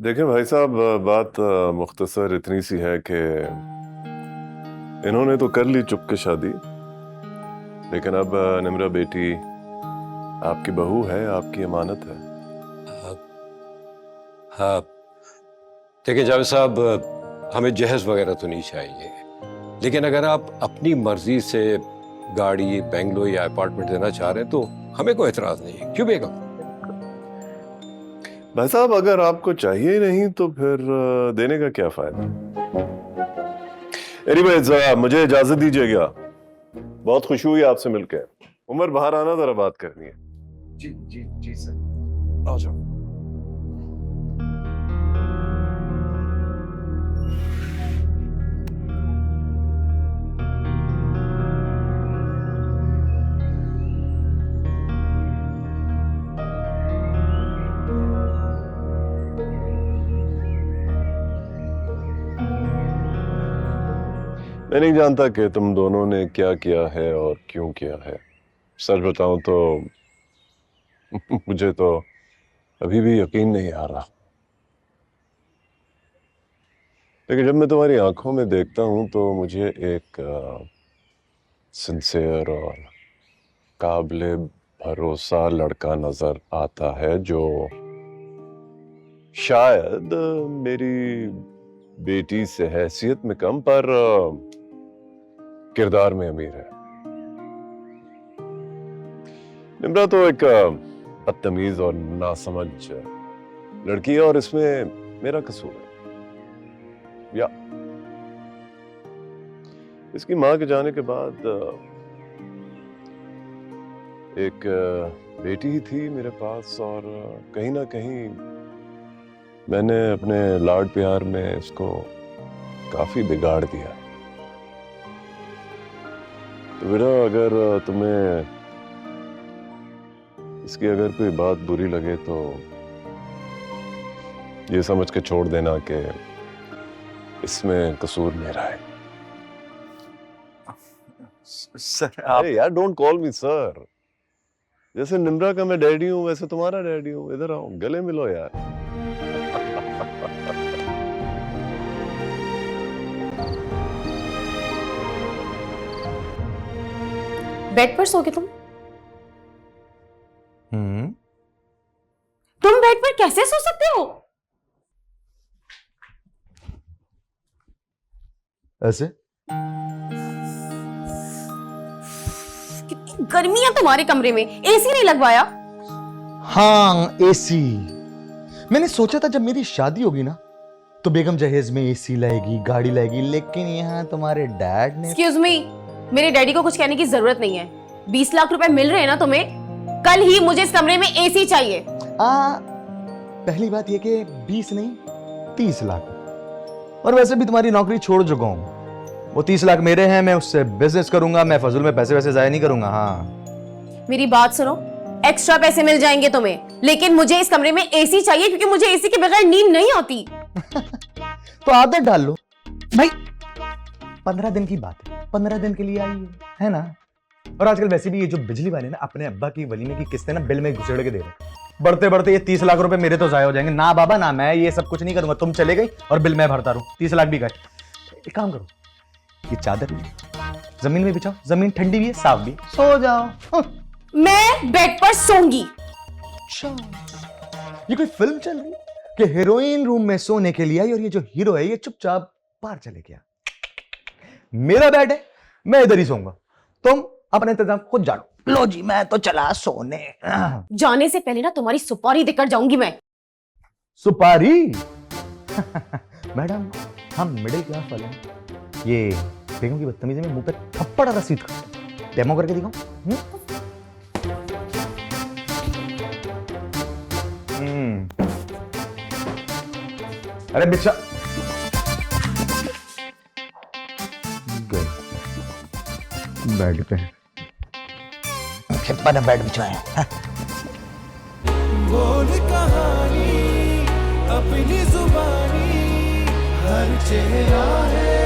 देखें भाई साहब, बात मुख्तसर इतनी सी है कि इन्होंने तो कर ली चुपके शादी। लेकिन अब निम्रा बेटी आपकी बहू है, आपकी अमानत है। हाँ हाँ, देखिए जावेद साहब, हमें जहेज वगैरह तो नहीं चाहिए, लेकिन अगर आप अपनी मर्जी से गाड़ी, बेंगलो या अपार्टमेंट देना चाह रहे हैं तो हमें कोई एतराज नहीं है। क्यों बेगम? भाई साहब, अगर आपको चाहिए ही नहीं तो फिर देने का क्या फायदा। एनीवेज, मुझे इजाजत दीजिएगा। बहुत खुशी हुई आपसे मिलकर। उमर, बाहर आना, जरा बात करनी है। जी जी जी सर, आ जाओ। मैं नहीं जानता कि तुम दोनों ने क्या किया है और क्यों किया है। सच बताऊं तो मुझे तो अभी भी यकीन नहीं आ रहा। लेकिन जब मैं तुम्हारी आंखों में देखता हूं तो मुझे एक सिंसियर और काबिले भरोसा लड़का नजर आता है, जो शायद मेरी बेटी से हैसियत में कम पर किरदार में अमीर है। निम्रा तो एक बदतमीज और नासमझ लड़की है, और इसमें मेरा कसूर है। या इसकी मां के जाने के बाद एक बेटी ही थी मेरे पास, और कहीं ना कहीं मैंने अपने लाड प्यार में इसको काफी बिगाड़ दिया। तो बेटा, अगर तुम्हें इसकी अगर कोई बात बुरी लगे तो ये समझ के छोड़ देना कि इसमें कसूर मेरा है। सर आप अरे यार, डोंट कॉल मी सर। जैसे निम्रा का मैं डैडी हूं, वैसे तुम्हारा डैडी हूं। इधर आओ, गले मिलो यार। बेड पर सोगे तुम? हम्म, तुम बेड पर कैसे सो सकते हो? ऐसे कितनी गर्मी है तुम्हारे कमरे में, एसी नहीं लगवाया? हाँ, एसी। मैंने सोचा था जब मेरी शादी होगी ना तो बेगम जहेज में एसी लाएगी, गाड़ी लाएगी, लेकिन यहाँ तुम्हारे डैड ने। एक्सक्यूज मी, मेरे डैडी को कुछ कहने की जरूरत नहीं है। 20 लाख रुपए मिल रहे हैं ना तुम्हें, कल ही मुझे इस कमरे में एसी चाहिए। पहली बात ये कि 20 नहीं 30 लाख। और वैसे भी तुम्हारी नौकरी छोड़ चुका हूं। वो 30 लाख मेरे हैं, मैं उससे बिजनेस करूंगा, मैं फजूल में पैसे वैसे जाया नहीं करूंगा। हाँ, मेरी बात सुनो, एक्स्ट्रा पैसे मिल जाएंगे तुम्हें, लेकिन मुझे इस कमरे में एसी चाहिए, क्योंकि मुझे एसी के बगैर नींद नहीं आती। तो आदत डाल लो भाई। 15 दिन की बात है, 15 दिन के लिए आई है ना। और आजकल वैसे भी ये जो बिजली वाले ना अपने अब्बा की वलीमे की किस्तें ना बिल में घुसेड़ के दे रहे। बढ़ते बढ़ते ये 30 लाख रुपए मेरे तो जाया हो जाएंगे ना बाबा ना। मैं ये सब कुछ नहीं करूंगा। तुम चले गई और बिल मैं भरता रहूं, 30 लाख भी गए। एक काम करो, ये चादर जमीन में बिछाओ, जमीन ठंडी भी है, साफ भी है, सो जाओ। मैं बेड पर सोऊंगी। अच्छा, ये कोई फिल्म चल रही है कि हीरोइन रूम में सोने के लिए आई और ये जो हीरो है ये चुपचाप बाहर चले गया। मेरा बेड है, मैं इधर ही सोऊंगा। तुम अपने इंतजाम खुद जानो। लो जी, मैं तो चला सोने। जाने से पहले ना तुम्हारी सुपारी देकर जाऊंगी मैं। सुपारी? मैडम, हम मिडिल क्लास वाले हैं। ये बेगम की बदतमीजी में मुंह पे थप्पड़ रसीद का डेमो करके दिखाऊं? अरे बिच्छा बेड पे खिप्पा ने बेड बिछवाया। बोल कहानी अपनी जुबानी, हर चेहरा है